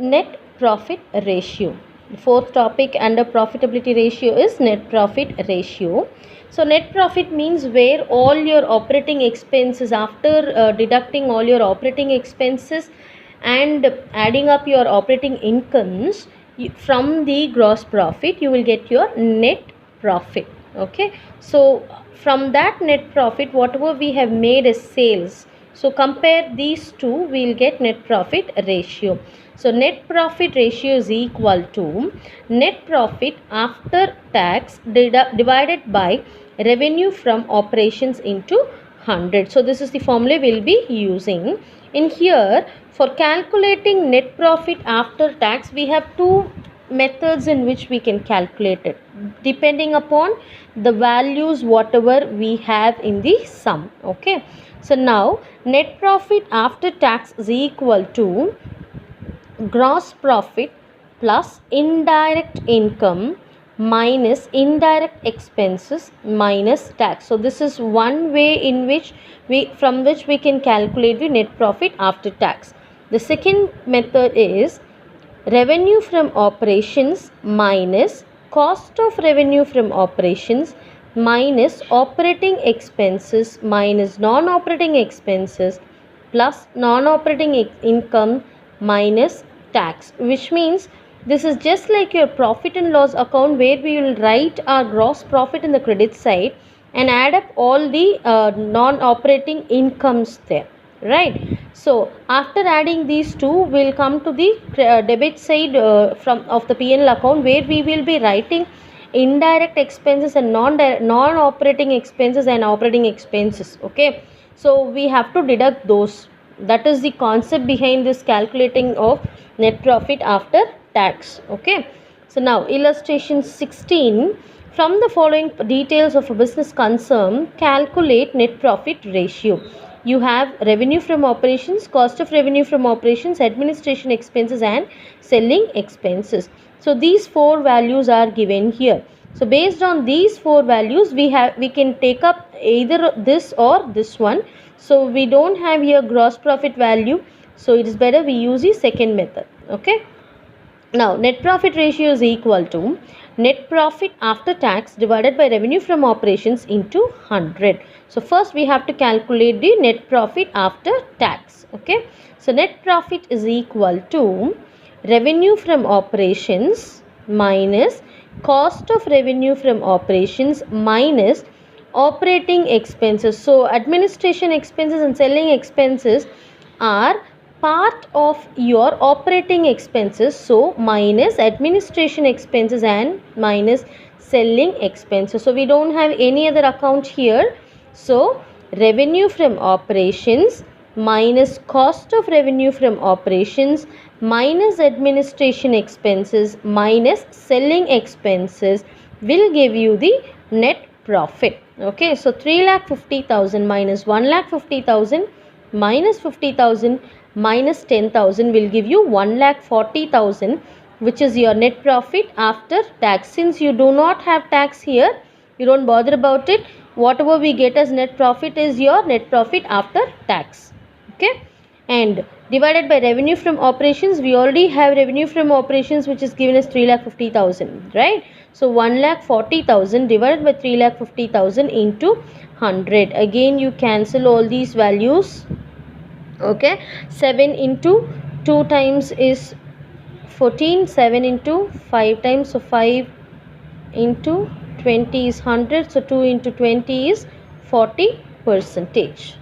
net profit ratio. The fourth topic under profitability ratio is net profit ratio. So net profit means where all your operating expenses, after deducting all your operating expenses and adding up your operating incomes, from the gross profit you will get your net profit. Okay, so from that net profit whatever we have made as sales, so compare these two, we will get net profit ratio. So net profit ratio is equal to net profit after tax divided by revenue from operations into 100. So this is the formula we will be using. In here, for calculating net profit after tax, we have two methods in which we can calculate it depending upon the values whatever we have in the sum. Okay, so now net profit after tax is equal to gross profit plus indirect income minus indirect expenses minus tax. So this is one way in which from which we can calculate the net profit after tax. The second method is revenue from operations minus cost of revenue from operations minus operating expenses minus non-operating expenses plus non-operating income minus tax, which means this is just like your profit and loss account where we will write our gross profit in the credit side and add up all the non-operating incomes there, right? So after adding these two, we will come to the debit side of the P&L account where we will be writing indirect expenses and non-operating expenses and operating expenses. Okay, so we have to deduct those. That is the concept behind this calculating of net profit after tax. Okay, so now illustration 16. From the following details of a business concern, calculate net profit ratio. You have revenue from operations, cost of revenue from operations, administration expenses and selling expenses. So these four values are given here. So based on these four values, we can take up either this or this one. So we don't have here gross profit value, so it is better we use the second method. Okay, now net profit ratio is equal to net profit after tax divided by revenue from operations into 100. So first we have to calculate the net profit after tax. Okay, so net profit is equal to revenue from operations minus cost of revenue from operations minus operating expenses. So administration expenses and selling expenses are part of your operating expenses, so minus administration expenses and minus selling expenses. So we don't have any other account here, so revenue from operations minus cost of revenue from operations minus administration expenses minus selling expenses will give you the net profit. Okay, so 3,50,000 minus 1,50,000 minus 50,000 minus 10,000 will give you 1,40,000, which is your net profit after tax. Since you do not have tax here, you don't bother about it. Whatever we get as net profit is your net profit after tax. Okay, and divided by revenue from operations, we already have revenue from operations which is given as 3,50,000, right? So 1,40,000 divided by 3,50,000 into 100. Again you cancel all these values. Okay, 7 into 2 times is 14, 7 into 5 times, so 5 into 20 is 100, so 2 into 20 is 40%.